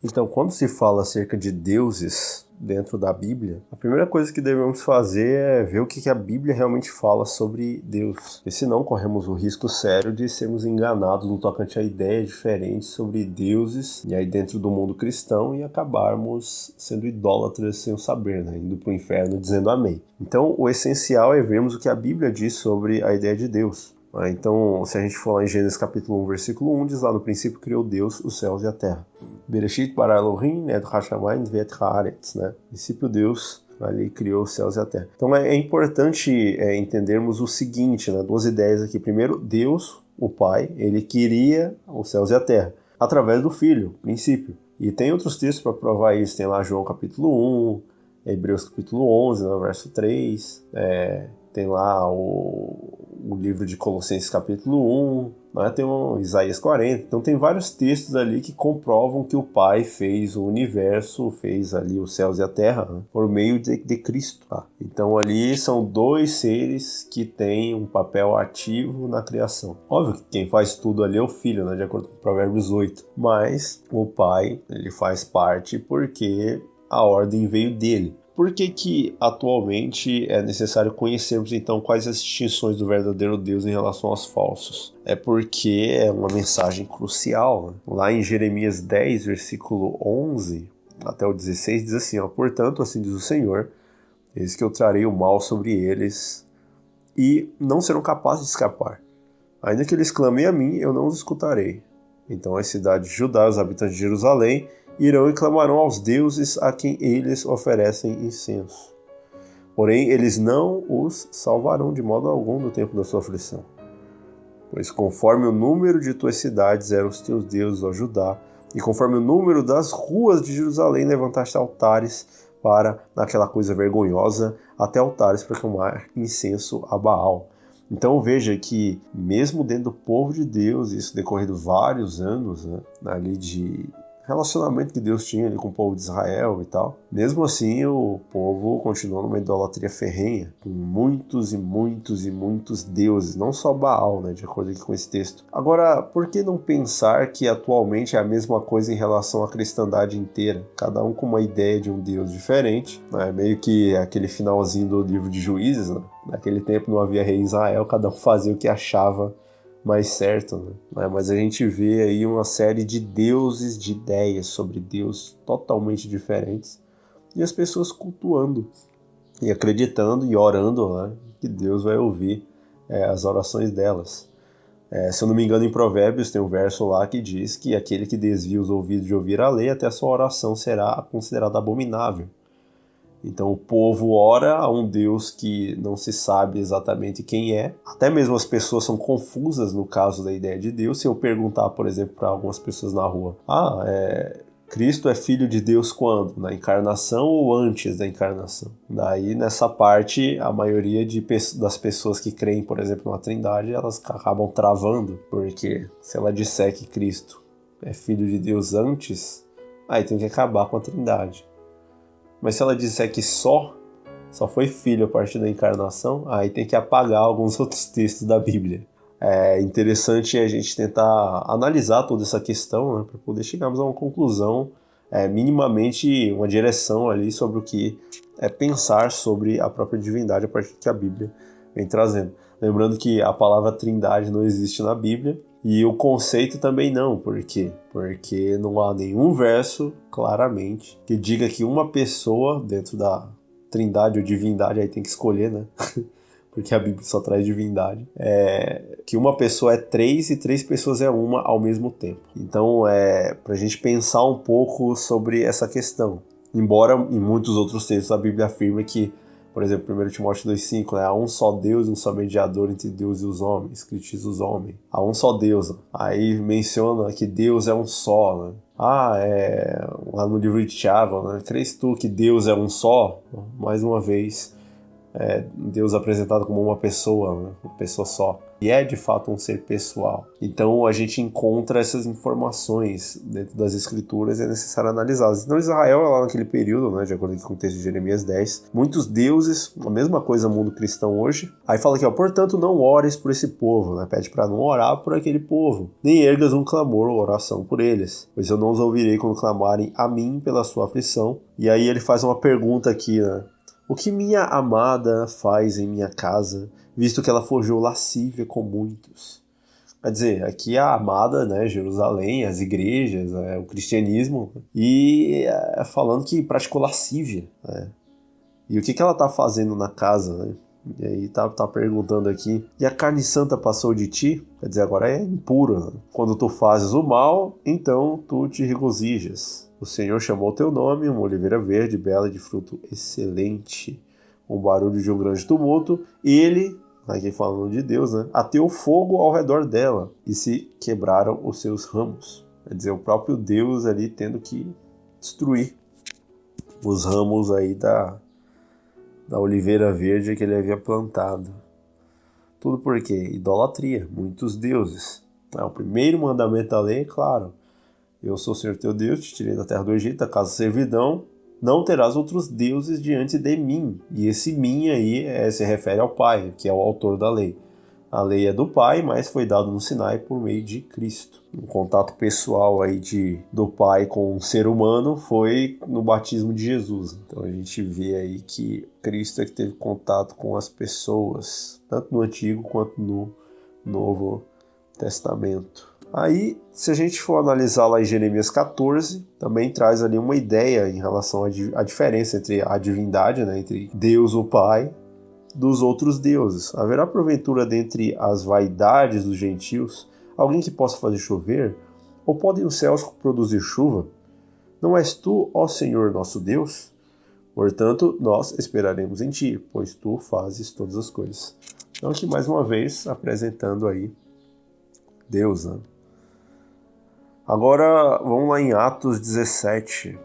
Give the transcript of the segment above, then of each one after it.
Então, quando se fala acerca de deuses dentro da Bíblia, a primeira coisa que devemos fazer é ver o que a Bíblia realmente fala sobre Deus. Porque senão corremos o risco sério de sermos enganados no tocante a ideias diferentes sobre deuses, e aí dentro do mundo cristão, e acabarmos sendo idólatras sem o saber, né? Indo para o inferno dizendo amém. Então, o essencial é vermos o que a Bíblia diz sobre a ideia de Deus. Então, se a gente for lá em Gênesis capítulo 1, versículo 1, diz lá: no princípio criou Deus os céus e a terra. Bereshit bara Elohim et hashamayim ve'et haaretz, né? No princípio Deus ali criou os céus e a terra. Então é importante entendermos o seguinte, né? Duas ideias aqui. Primeiro, Deus, o Pai, ele queria os céus e a terra através do Filho, princípio. E tem outros textos para provar isso. Tem lá João capítulo 1, Hebreus capítulo 11, no verso 3, tem lá o livro de Colossenses capítulo 1, né? Tem Isaías 40, então tem vários textos ali que comprovam que o Pai fez o universo, fez ali os céus e a terra, né? Por meio de Cristo. Tá? Então ali são dois seres que têm um papel ativo na criação. Óbvio que quem faz tudo ali é o Filho, né? De acordo com Provérbios 8, mas o Pai, ele faz parte porque a ordem veio dele. Por que atualmente é necessário conhecermos então quais as distinções do verdadeiro Deus em relação aos falsos? É porque é uma mensagem crucial. Né? Lá em Jeremias 10, versículo 11 até o 16, diz assim: portanto, assim diz o Senhor, eis que eu trarei o mal sobre eles e não serão capazes de escapar. Ainda que eles clamem a mim, eu não os escutarei. Então as cidades de Judá, os habitantes de Jerusalém, irão e clamarão aos deuses a quem eles oferecem incenso. Porém, eles não os salvarão de modo algum do tempo da sua aflição. Pois conforme o número de tuas cidades eram os teus deuses, ó Judá, e conforme o número das ruas de Jerusalém levantaste altares para, naquela coisa vergonhosa, até altares para queimar incenso a Baal. Então veja que mesmo dentro do povo de Deus, isso decorrido vários anos, né, ali de relacionamento que Deus tinha ali com o povo de Israel e tal. Mesmo assim, o povo continuou numa idolatria ferrenha, com muitos e muitos e muitos deuses, não só Baal, né, de acordo aqui com esse texto. Agora, por que não pensar que atualmente é a mesma coisa em relação à cristandade inteira? Cada um com uma ideia de um Deus diferente, né? Meio que aquele finalzinho do livro de Juízes, né? Naquele tempo não havia rei em Israel, cada um fazia o que achava mais certo, né? Mas a gente vê aí uma série de deuses, de ideias sobre Deus totalmente diferentes, e as pessoas cultuando e acreditando e orando, né, que Deus vai ouvir as orações delas. Se eu não me engano, em Provérbios tem um verso lá que diz que aquele que desvia os ouvidos de ouvir a lei, até a sua oração será considerada abominável. Então o povo ora a um Deus que não se sabe exatamente quem é. Até mesmo as pessoas são confusas no caso da ideia de Deus. Se eu perguntar, por exemplo, para algumas pessoas na rua: Cristo é filho de Deus quando? Na encarnação ou antes da encarnação? Daí, nessa parte, a maioria das pessoas que creem, por exemplo, na Trindade, elas acabam travando. Porque se ela disser que Cristo é filho de Deus antes, aí tem que acabar com a Trindade. Mas se ela disser que só foi filho a partir da encarnação, aí tem que apagar alguns outros textos da Bíblia. É interessante a gente tentar analisar toda essa questão, né, para poder chegarmos a uma conclusão, minimamente uma direção ali sobre o que é pensar sobre a própria divindade a partir do que a Bíblia vem trazendo. Lembrando que a palavra trindade não existe na Bíblia, e o conceito também não. Por quê? Porque não há nenhum verso, claramente, que diga que uma pessoa dentro da trindade ou divindade, aí tem que escolher, né? Porque a Bíblia só traz divindade. Que uma pessoa é três e três pessoas é uma ao mesmo tempo. Então, pra gente pensar um pouco sobre essa questão. Embora em muitos outros textos a Bíblia afirma que, por exemplo, 1 Timóteo 2,5, né? Há um só Deus e um só mediador entre Deus e os homens, Cristo Jesus homem. Há um só Deus. Aí menciona que Deus é um só, né? Lá no livro de Tiago, né? Crês tu que Deus é um só? Mais uma vez, Deus apresentado como uma pessoa, né? Uma pessoa só. E é de fato um ser pessoal. Então a gente encontra essas informações dentro das escrituras e é necessário analisá-las. Então Israel, lá naquele período, né, de acordo com o texto de Jeremias 10, muitos deuses, a mesma coisa no mundo cristão hoje. Aí fala aqui, portanto não ores por esse povo, né? Pede para não orar por aquele povo, nem ergas um clamor ou oração por eles, pois eu não os ouvirei quando clamarem a mim pela sua aflição. E aí ele faz uma pergunta aqui, né? O que minha amada faz em minha casa, visto que ela forjou lascívia com muitos? Quer dizer, aqui a amada, né, Jerusalém, as igrejas, o cristianismo, e falando que praticou lascívia, né? E o que ela está fazendo na casa, né? E aí tá perguntando aqui, e a carne santa passou de ti? Quer dizer, agora é impura, né? Quando tu fazes o mal, então tu te regozijas. O Senhor chamou teu nome, uma oliveira verde, bela de fruto excelente. Um barulho de um grande tumulto. Ele, aqui falando de Deus, né? Ateou fogo ao redor dela e se quebraram os seus ramos. Quer dizer, o próprio Deus ali tendo que destruir os ramos aí da oliveira verde que ele havia plantado. Tudo por quê? Idolatria, muitos deuses. O primeiro mandamento da lei, claro. Eu sou o Senhor teu Deus, te tirei da terra do Egito, da casa da servidão, não terás outros deuses diante de mim. E esse mim aí se refere ao Pai, que é o autor da lei. A lei é do Pai, mas foi dado no Sinai por meio de Cristo. Um contato pessoal aí do Pai com um ser humano foi no batismo de Jesus. Então a gente vê aí que Cristo é que teve contato com as pessoas, tanto no Antigo quanto no Novo Testamento. Aí, se a gente for analisar lá em Jeremias 14, também traz ali uma ideia em relação à diferença entre a divindade, né, entre Deus, o Pai, dos outros deuses. Haverá porventura dentre as vaidades dos gentios alguém que possa fazer chover? Ou podem os céus produzir chuva? Não és tu, ó Senhor nosso Deus? Portanto, nós esperaremos em ti, pois tu fazes todas as coisas. Então aqui mais uma vez apresentando aí Deus, né? Agora vamos lá em Atos 17.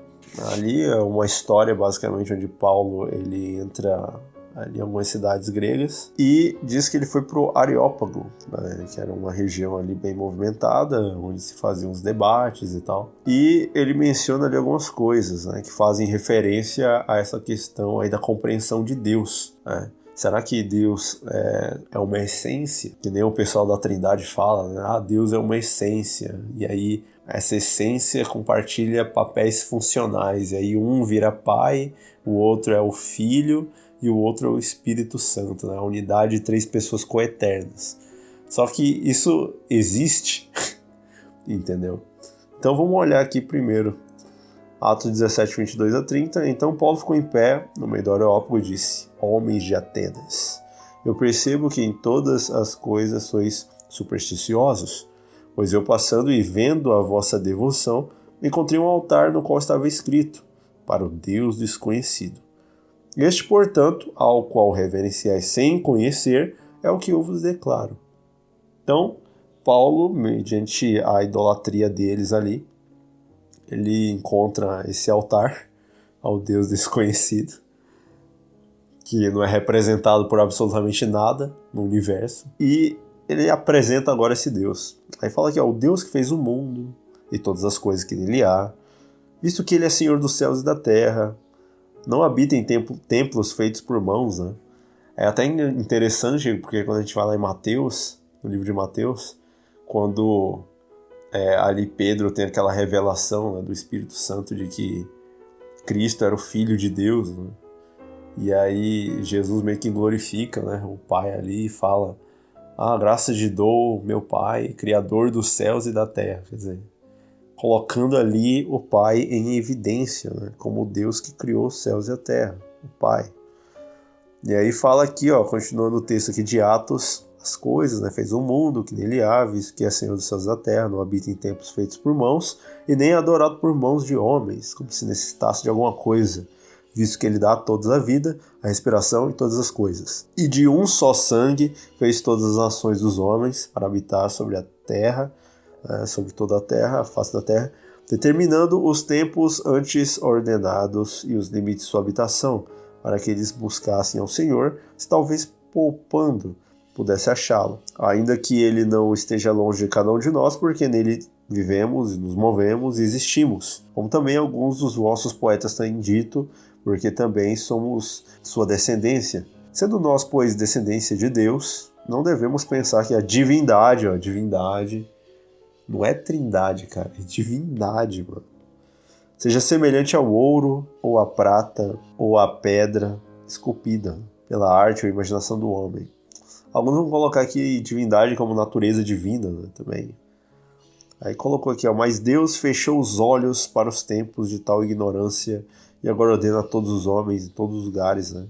Ali é uma história basicamente onde Paulo ele entra ali em algumas cidades gregas e diz que ele foi para o Areópago, né, que era uma região ali bem movimentada, onde se faziam os debates e tal. E ele menciona ali algumas coisas, né, que fazem referência a essa questão aí da compreensão de Deus, né? Será que Deus é uma essência? Que nem o pessoal da Trindade fala, né? Deus é uma essência. E aí essa essência compartilha papéis funcionais. E aí um vira pai, o outro é o filho e o outro é o Espírito Santo, né? A unidade de 3 pessoas coeternas. Só que isso existe, entendeu? Então vamos olhar aqui primeiro. Atos 17, 22 a 30. Então Paulo ficou em pé no meio do Areópago e disse: Homens de Atenas, eu percebo que em todas as coisas sois supersticiosos, pois eu passando e vendo a vossa devoção, encontrei um altar no qual estava escrito: para o Deus desconhecido. Este, portanto, ao qual reverenciais sem conhecer, é o que eu vos declaro. Então, Paulo, mediante a idolatria deles ali, ele encontra esse altar ao Deus desconhecido, que não é representado por absolutamente nada no universo, e ele apresenta agora esse Deus. Aí fala que é o Deus que fez o mundo e todas as coisas que nele há, visto que ele é Senhor dos céus e da terra, não habita em templos feitos por mãos, né? É até interessante, porque quando a gente vai lá em Mateus, no livro de Mateus, quando ali Pedro tem aquela revelação, né, do Espírito Santo de que Cristo era o Filho de Deus, né? E aí Jesus meio que glorifica, né, o Pai ali e fala: graças te dou, meu Pai, Criador dos céus e da terra. Quer dizer, colocando ali o Pai em evidência, né, como o Deus que criou os céus e a terra, o Pai. E aí fala aqui, continuando o texto aqui de Atos, as coisas, né? Fez o mundo que nele há, visto que é Senhor dos céus e da terra, não habita em templos feitos por mãos, e nem é adorado por mãos de homens, como se necessitasse de alguma coisa, visto que ele dá a todos a vida, a respiração e todas as coisas. E de um só sangue fez todas as nações dos homens para habitar sobre a terra, sobre toda a terra, a face da terra, determinando os tempos antes ordenados e os limites de sua habitação, para que eles buscassem ao Senhor, se talvez poupando pudesse achá-lo, ainda que ele não esteja longe de cada um de nós, porque nele vivemos, nos movemos e existimos. Como também alguns dos vossos poetas têm dito, porque também somos sua descendência. Sendo nós, pois, descendência de Deus, não devemos pensar que a divindade, divindade, não é trindade, cara, é divindade, mano, seja semelhante ao ouro, ou à prata, ou à pedra esculpida pela arte ou imaginação do homem. Alguns vão colocar aqui divindade como natureza divina, né, também. Aí colocou aqui, mas Deus fechou os olhos para os tempos de tal ignorância e agora ordena a todos os homens em todos os lugares, né,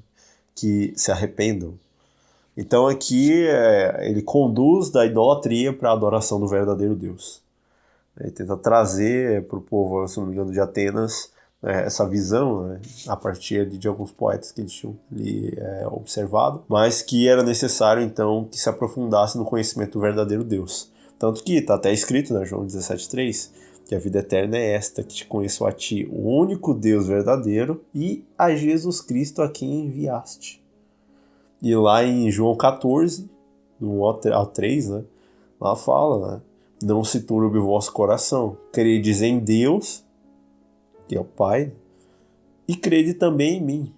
que se arrependam. Então aqui ele conduz da idolatria para a adoração do verdadeiro Deus. Ele tenta trazer para o povo, se não me engano, de Atenas, essa visão, né, a partir de alguns poetas que eles tinham ali observado, mas que era necessário então que se aprofundasse no conhecimento do verdadeiro Deus. Tanto que está até escrito, né, João 17,3, que a vida eterna é esta, que te conheço a ti, o único Deus verdadeiro, e a Jesus Cristo a quem enviaste. E lá em João 14, do 1 ao 3, né, lá fala, né, não se turbe o vosso coração, credes em Deus, que é o Pai, e crede também em mim.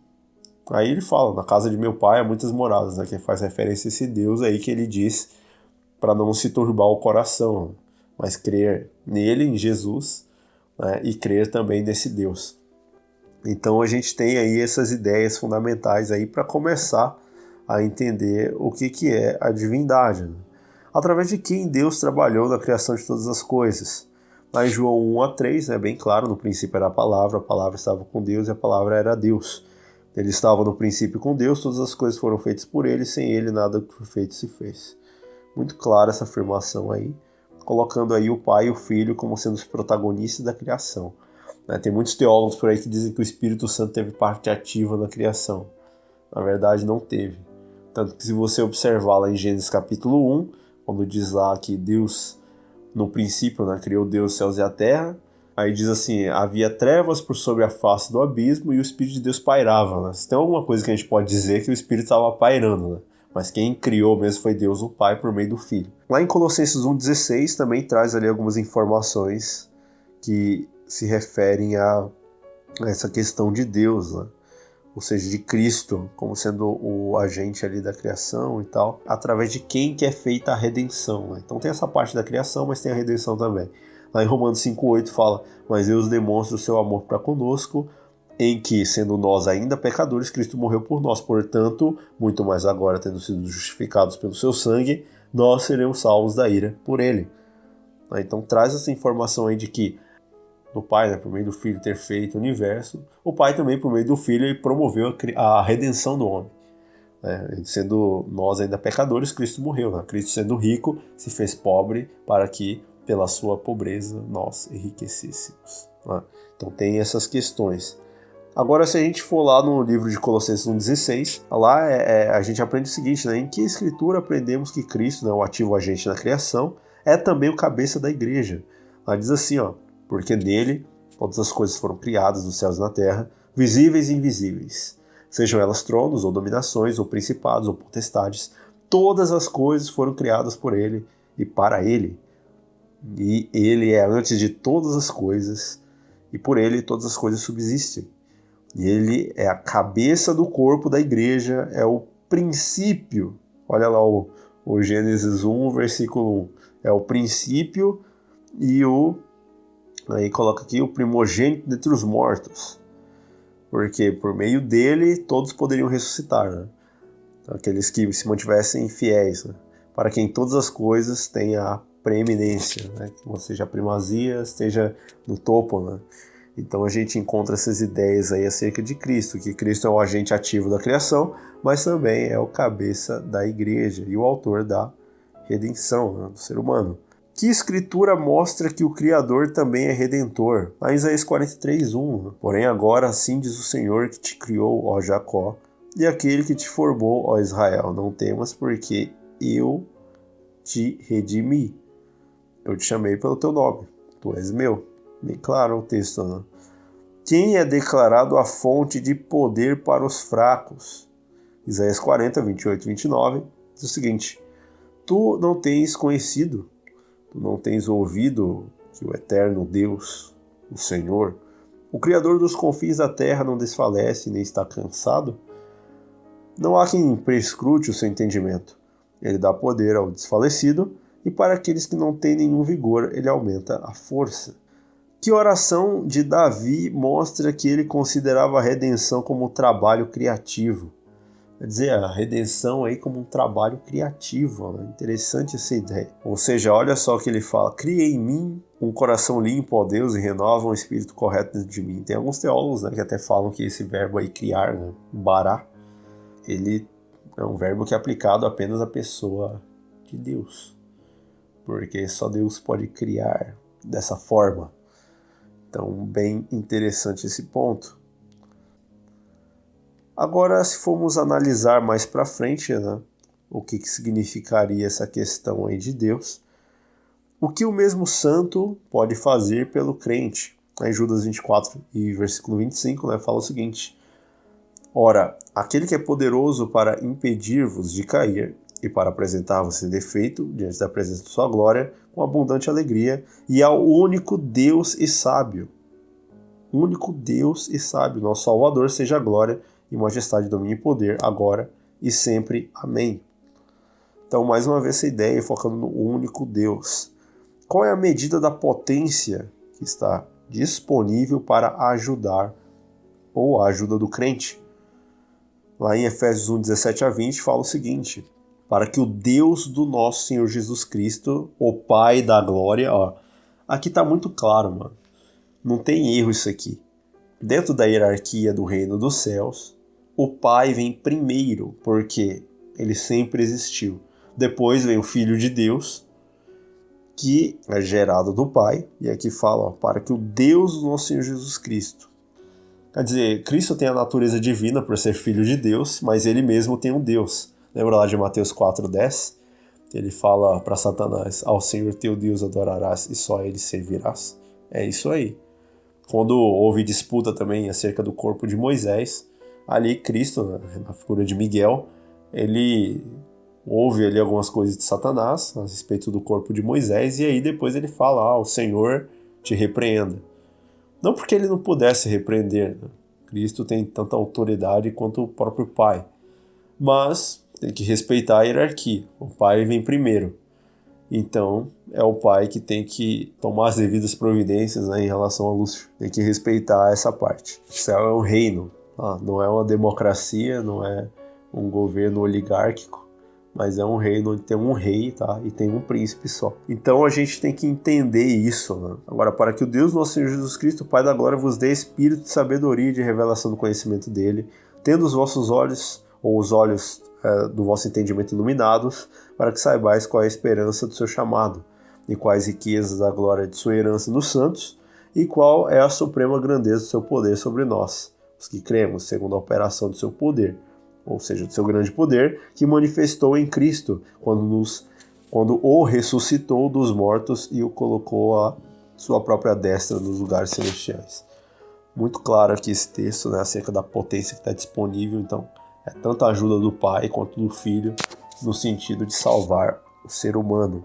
Aí ele fala, na casa de meu pai há muitas moradas, né, que faz referência a esse Deus aí que ele diz para não se turbar o coração, mas crer nele, em Jesus, né, e crer também nesse Deus. Então a gente tem aí essas ideias fundamentais aí para começar a entender o que é a divindade, né? Através de quem Deus trabalhou na criação de todas as coisas. Lá em João 1 a 3, bem claro, no princípio era a palavra estava com Deus e a palavra era Deus. Ele estava no princípio com Deus, todas as coisas foram feitas por ele, sem ele nada que foi feito se fez. Muito clara essa afirmação aí, colocando aí o Pai e o Filho como sendo os protagonistas da criação. Tem muitos teólogos por aí que dizem que o Espírito Santo teve parte ativa na criação. Na verdade, não teve. Tanto que se você observar lá em Gênesis capítulo 1, quando diz lá que Deus, no princípio, né, criou Deus os céus e a terra, aí diz assim, havia trevas por sobre a face do abismo e o Espírito de Deus pairava. Né? Se tem alguma coisa que a gente pode dizer que o Espírito estava pairando, né? Mas quem criou mesmo foi Deus, o Pai, por meio do Filho. Lá em Colossenses 1,16 também traz ali algumas informações que se referem a essa questão de Deus, né? Ou seja, de Cristo, como sendo o agente ali da criação e tal, através de quem que é feita a redenção, né? Então tem essa parte da criação, mas tem a redenção também. Lá em Romanos 5,8 fala, mas Deus demonstra o seu amor para conosco, em que, sendo nós ainda pecadores, Cristo morreu por nós. Portanto, muito mais agora, tendo sido justificados pelo seu sangue, nós seremos salvos da ira por ele. Então traz essa informação aí de que do Pai, né, por meio do Filho ter feito o universo, o Pai também, por meio do Filho, ele promoveu a redenção do homem. Sendo nós ainda pecadores, Cristo morreu. Né? Cristo, sendo rico, se fez pobre para que, pela sua pobreza, nós enriquecêssemos. Né? Então tem essas questões. Agora, se a gente for lá no livro de Colossenses 1,16, lá a gente aprende o seguinte, né? Em que escritura aprendemos que Cristo, né, o ativo agente na criação, é também o cabeça da igreja. Lá diz assim, porque nele todas as coisas foram criadas nos céus e na terra, visíveis e invisíveis. Sejam elas tronos, ou dominações, ou principados, ou potestades, todas as coisas foram criadas por ele e para ele. E ele é antes de todas as coisas, e por ele todas as coisas subsistem. E ele é a cabeça do corpo da igreja, é o princípio. Olha lá o Gênesis 1, versículo 1. É o princípio e aí coloca aqui o primogênito dentre os mortos. Porque por meio dele todos poderiam ressuscitar, né? Aqueles que se mantivessem fiéis, né? Para que em todas as coisas tenha a preeminência, né? Que ou seja, a primazia esteja no topo, né? Então a gente encontra essas ideias aí acerca de Cristo, que Cristo é o agente ativo da criação, mas também é o cabeça da igreja e o autor da redenção, né, do ser humano. Que escritura mostra que o Criador também é redentor? Lá em Isaías 43:1, porém agora assim diz o Senhor que te criou, ó Jacó, e aquele que te formou, ó Israel, não temas, porque eu te redimi. Eu te chamei pelo teu nome, tu és meu. Bem claro o texto, né? quem é declarado a fonte de poder para os fracos. Isaías 40, 28 e 29 diz o seguinte: tu não tens conhecido, tu não tens ouvido que o eterno Deus, o Senhor, o Criador dos confins da terra, não desfalece nem está cansado? Não há quem prescrute o seu entendimento. Ele dá poder ao desfalecido, e para aqueles que não têm nenhum vigor, ele aumenta a força. Que oração de Davi mostra que ele considerava a redenção como um trabalho criativo. Quer dizer, a redenção aí como um trabalho criativo. Né? Interessante essa ideia. Ou seja, olha só o que ele fala: cria em mim um coração limpo, ó Deus, e renova um espírito correto dentro de mim. Tem alguns teólogos, né, que até falam que esse verbo aí, criar, né, bará, ele é um verbo que é aplicado apenas à pessoa de Deus. Porque só Deus pode criar dessa forma. Então, bem interessante esse ponto. Agora, se formos analisar mais para frente, né, o que significaria essa questão aí de Deus, o que o mesmo santo pode fazer pelo crente? Em Judas 24 e versículo 25, né, fala o seguinte: ora, aquele que é poderoso para impedir-vos de cair e para apresentar-vos sem defeito diante da presença de sua glória, com abundante alegria, e ao único Deus e sábio, nosso Salvador, seja a glória e majestade, domínio e poder, agora e sempre. Amém. Então, mais uma vez, essa ideia focando no único Deus. Qual é a medida da potência que está disponível para ajudar ou a ajuda do crente? Lá em Efésios 1, 17 a 20, fala o seguinte: para que o Deus do nosso Senhor Jesus Cristo, o Pai da glória, ó, aqui está muito claro, mano. Não tem erro isso aqui. Dentro da hierarquia do reino dos céus, o Pai vem primeiro, porque ele sempre existiu. Depois vem o Filho de Deus, que é gerado do Pai, e aqui fala, ó, para que o Deus do nosso Senhor Jesus Cristo. Quer dizer, Cristo tem a natureza divina por ser Filho de Deus, mas ele mesmo tem um Deus. Lembra lá de Mateus 4,10? Ele fala para Satanás: ao Senhor teu Deus adorarás e só a ele servirás. É isso aí. Quando houve disputa também acerca do corpo de Moisés, ali Cristo, na figura de Miguel, ele ouve ali algumas coisas de Satanás a respeito do corpo de Moisés, e aí depois ele fala: o Senhor te repreenda. Não porque ele não pudesse repreender, né? Cristo tem tanta autoridade quanto o próprio Pai, mas tem que respeitar a hierarquia. O Pai vem primeiro. Então, é o Pai que tem que tomar as devidas providências, né, em relação a Lúcifer. Tem que respeitar essa parte. O céu é um reino. Não é uma democracia, não é um governo oligárquico, mas é um reino onde tem um rei, tá? E tem um príncipe só. Então a gente tem que entender isso, né? Agora, para que o Deus nosso Senhor Jesus Cristo, Pai da glória, vos dê espírito de sabedoria e de revelação do conhecimento dele, tendo os vossos olhos, ou os olhos do vosso entendimento iluminados, para que saibais qual é a esperança do seu chamado, e quais riquezas da glória de sua herança nos santos, e qual é a suprema grandeza do seu poder sobre nós, os que cremos, segundo a operação do seu poder, ou seja, do seu grande poder, que manifestou em Cristo, quando o ressuscitou dos mortos e o colocou à sua própria destra nos lugares celestiais. Muito claro aqui esse texto, né, acerca da potência que está disponível. Então, é tanto a ajuda do Pai quanto do Filho, no sentido de salvar o ser humano.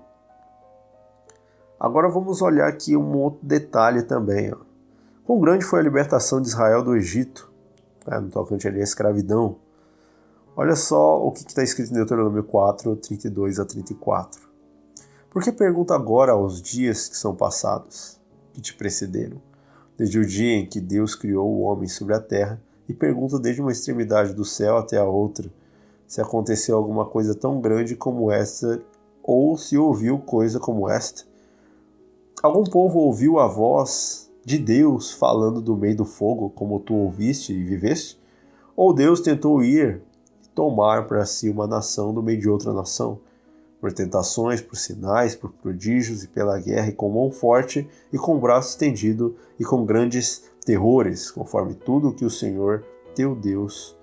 Agora vamos olhar aqui um outro detalhe também. Quão grande foi a libertação de Israel do Egito, no tocante ali à escravidão. Olha só o que está escrito em Deuteronômio 4, 32 a 34. Por que pergunta agora aos dias que são passados, que te precederam, desde o dia em que Deus criou o homem sobre a terra, e pergunta desde uma extremidade do céu até a outra, se aconteceu alguma coisa tão grande como esta, ou se ouviu coisa como esta? Algum povo ouviu a voz de Deus falando do meio do fogo, como tu ouviste e viveste? Ou Deus tentou ir e tomar para si uma nação do meio de outra nação, por tentações, por sinais, por prodígios e pela guerra, e com mão forte e com braço estendido e com grandes terrores, conforme tudo o que o Senhor teu Deus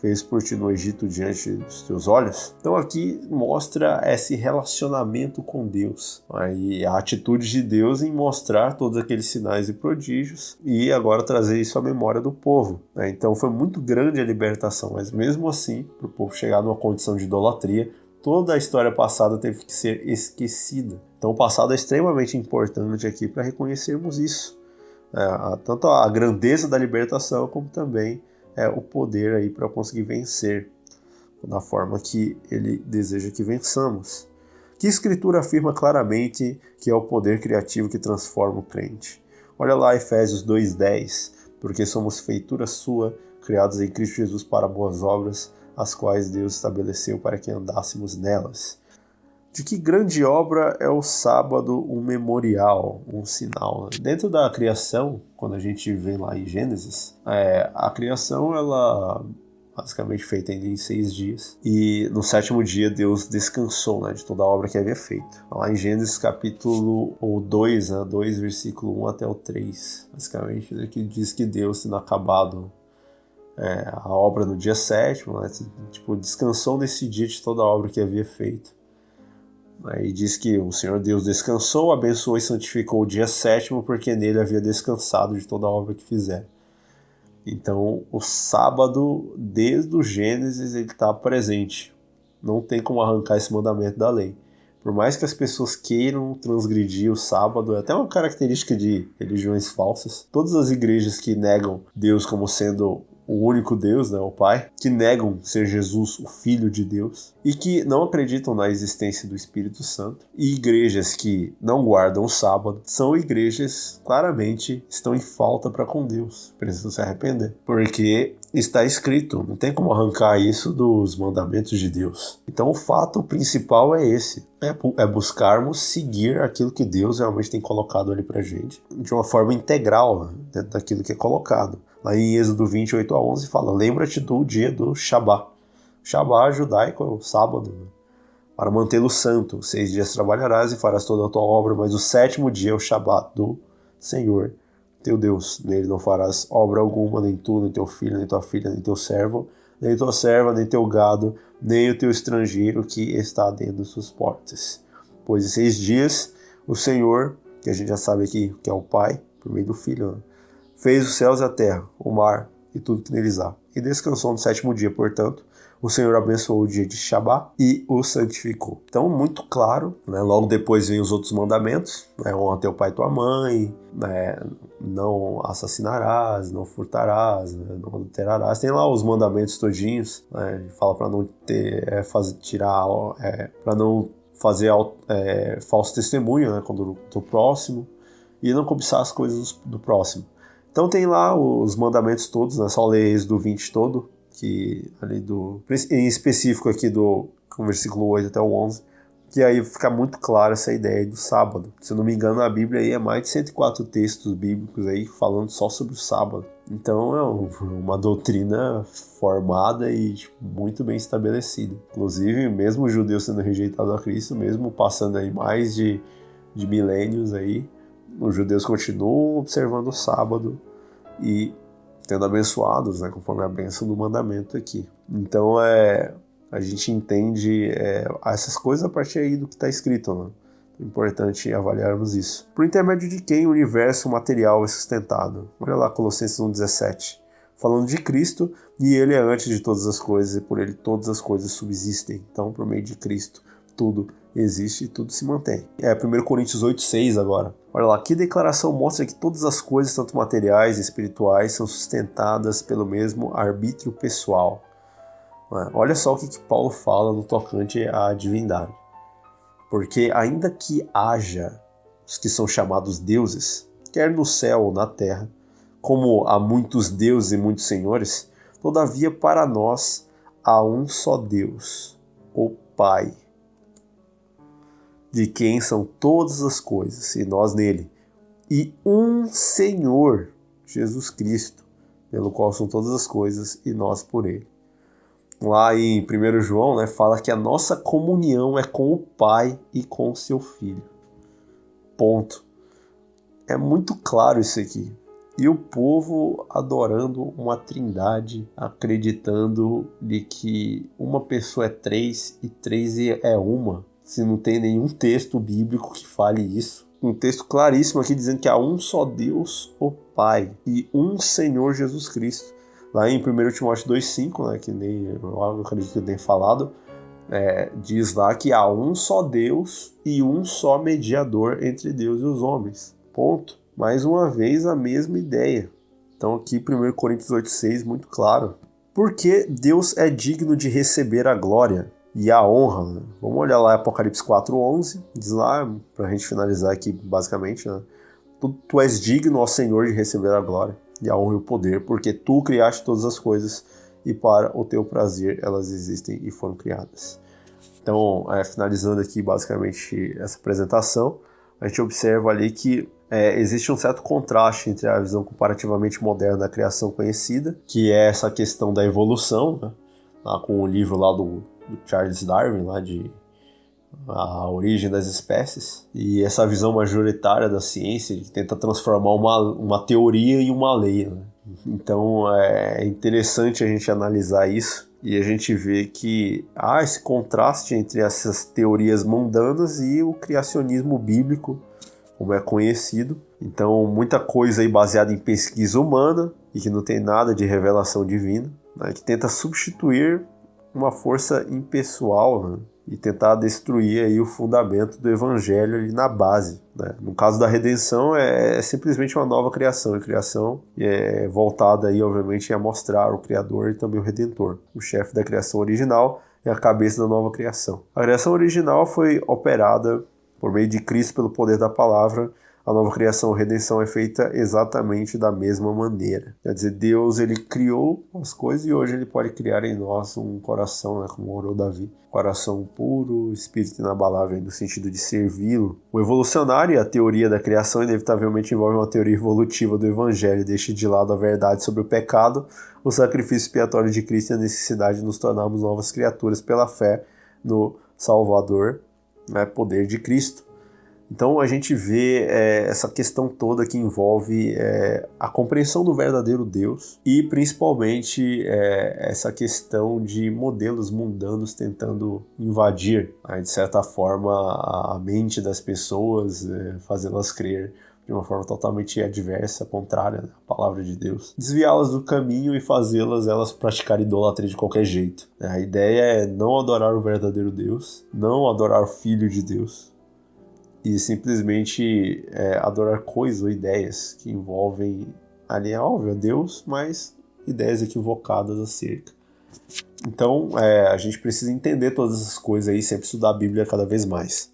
fez por ti no Egito diante dos teus olhos. Então aqui mostra esse relacionamento com Deus, aí a atitude de Deus em mostrar todos aqueles sinais e prodígios e agora trazer isso à memória do povo. Então foi muito grande a libertação, mas mesmo assim, para o povo chegar numa condição de idolatria, toda a história passada teve que ser esquecida. Então o passado é extremamente importante aqui para reconhecermos isso. Tanto a grandeza da libertação, como também o poder aí para conseguir vencer da forma que ele deseja que vençamos. Que a Escritura afirma claramente que é o poder criativo que transforma o crente. Olha lá Efésios 2:10, porque somos feitura sua, criados em Cristo Jesus para boas obras, as quais Deus estabeleceu para que andássemos nelas. De que grande obra é o sábado um memorial, um sinal? Dentro da criação, quando a gente vê lá em Gênesis, a criação ela basicamente feita em 6 dias. E no 7º dia Deus descansou de toda a obra que havia feito. Lá em Gênesis capítulo 2, 2 versículo 1 até o 3. Basicamente aqui diz que Deus, tendo acabado a obra no dia 7º, descansou nesse dia de toda a obra que havia feito. Aí diz que o Senhor Deus descansou, abençoou e santificou o dia 7º, porque nele havia descansado de toda a obra que fizera. Então, o sábado, desde o Gênesis, ele está presente. Não tem como arrancar esse mandamento da lei. Por mais que as pessoas queiram transgredir o sábado, é até uma característica de religiões falsas. Todas as igrejas que negam Deus como sendo o único Deus, o Pai, que negam ser Jesus, o Filho de Deus, e que não acreditam na existência do Espírito Santo, e igrejas que não guardam o sábado, são igrejas claramente estão em falta para com Deus, precisam se arrepender, porque está escrito, não tem como arrancar isso dos mandamentos de Deus. Então o fato principal é esse, é buscarmos seguir aquilo que Deus realmente tem colocado ali pra gente, de uma forma integral, dentro daquilo que é colocado. Lá em Êxodo 28:11 fala, lembra-te do dia do Shabá. Shabá judaico é o sábado, para mantê-lo santo. 6 dias trabalharás e farás toda a tua obra, mas o 7º dia é o Shabá do Senhor, teu Deus. Nele não farás obra alguma, nem tu, nem teu filho, nem tua filha, nem teu servo, nem tua serva, nem teu gado, nem o teu estrangeiro que está dentro das suas portas. Pois em 6 dias o Senhor, que a gente já sabe aqui que é o Pai, por meio do Filho, fez os céus e a terra, o mar e tudo que neles há. E descansou no 7º dia, portanto, o Senhor abençoou o dia de Shabá e o santificou. Então, muito claro, logo depois vem os outros mandamentos, honra teu pai e tua mãe, não assassinarás, não furtarás, não adulterarás. Tem lá os mandamentos todinhos, fala para não para não fazer falso testemunho do próximo e não cobiçar as coisas do próximo. Então tem lá os mandamentos todos, só ler Êxodo 20 todo, que ali em específico aqui do versículo 8 até o 11, que aí fica muito clara essa ideia do sábado. Se eu não me engano, a Bíblia aí é mais de 104 textos bíblicos aí falando só sobre o sábado. Então é uma doutrina formada e muito bem estabelecida. Inclusive, mesmo os judeus sendo rejeitados a Cristo, mesmo passando aí mais de milênios aí, os judeus continuam observando o sábado e tendo abençoados, conforme a bênção do mandamento aqui. Então a gente entende essas coisas a partir aí do que está escrito. É importante avaliarmos isso. Por intermédio de quem o universo material é sustentado? Olha lá Colossenses 1:17. Falando de Cristo, e ele é antes de todas as coisas, e por ele todas as coisas subsistem. Então, por meio de Cristo, tudo existe e tudo se mantém. 1 Coríntios 8:6 agora. Olha lá, que declaração mostra que todas as coisas, tanto materiais e espirituais, são sustentadas pelo mesmo arbítrio pessoal. Olha só o que Paulo fala no tocante à divindade. Porque ainda que haja os que são chamados deuses, quer no céu ou na terra, como há muitos deuses e muitos senhores, todavia para nós há um só Deus, o Pai, de quem são todas as coisas, e nós nele, e um Senhor, Jesus Cristo, pelo qual são todas as coisas, e nós por ele. Lá em 1 João, fala que a nossa comunhão é com o Pai e com o seu Filho. Ponto. É muito claro isso aqui. e o povo adorando uma trindade, acreditando de que uma pessoa é três e três é uma, se não tem nenhum texto bíblico que fale isso. Um texto claríssimo aqui dizendo que há um só Deus, o Pai, e um Senhor Jesus Cristo. Lá em 1 Timóteo 2,5, né, que nem eu acredito que eu tenha falado, diz lá que há um só Deus e um só mediador entre Deus e os homens. Ponto. Mais uma vez a mesma ideia. Então aqui 1 Coríntios 8,6, muito claro. Porque Deus é digno de receber a glória e a honra. Né? Vamos olhar lá Apocalipse 4,11, diz lá, para a gente finalizar aqui basicamente, né? Tu és digno, ó Senhor, de receber a glória e a honra e o poder, porque tu criaste todas as coisas e para o teu prazer elas existem e foram criadas. Então, finalizando aqui basicamente essa apresentação, a gente observa ali que existe um certo contraste entre a visão comparativamente moderna da criação conhecida, que é essa questão da evolução, né? Lá com o livro lá do Charles Darwin, lá de A Origem das Espécies, e essa visão majoritária da ciência que tenta transformar uma teoria em uma lei, né? Então é interessante a gente analisar isso e a gente vê que há esse contraste entre essas teorias mundanas e o criacionismo bíblico, como é conhecido. Então muita coisa aí baseada em pesquisa humana e que não tem nada de revelação divina, né, que tenta substituir uma força impessoal, né, e tentar destruir aí o fundamento do evangelho ali na base, né? No caso da redenção é simplesmente uma nova criação, e criação é voltada aí obviamente a mostrar o Criador e também o Redentor, o chefe da criação original e a cabeça da nova criação. A criação original foi operada por meio de Cristo pelo poder da palavra. A nova criação, a redenção, é feita exatamente da mesma maneira. Quer dizer, Deus ele criou as coisas e hoje ele pode criar em nós um coração, né, como orou Davi, coração puro, espírito inabalável, no sentido de servi-lo. O evolucionário e a teoria da criação inevitavelmente envolve uma teoria evolutiva do evangelho e deixa de lado a verdade sobre o pecado, o sacrifício expiatório de Cristo e a necessidade de nos tornarmos novas criaturas pela fé no Salvador, né, poder de Cristo. Então a gente vê essa questão toda que envolve a compreensão do verdadeiro Deus e principalmente essa questão de modelos mundanos tentando invadir, né, de certa forma, a mente das pessoas, fazê-las crer de uma forma totalmente adversa, contrária, né, à palavra de Deus. Desviá-las do caminho e fazê-las praticar idolatria de qualquer jeito. A ideia é não adorar o verdadeiro Deus, não adorar o Filho de Deus, e simplesmente adorar coisas ou ideias que envolvem, ali é óbvio, a Deus, mas ideias equivocadas acerca. Então, a gente precisa entender todas essas coisas aí, sempre estudar a Bíblia cada vez mais.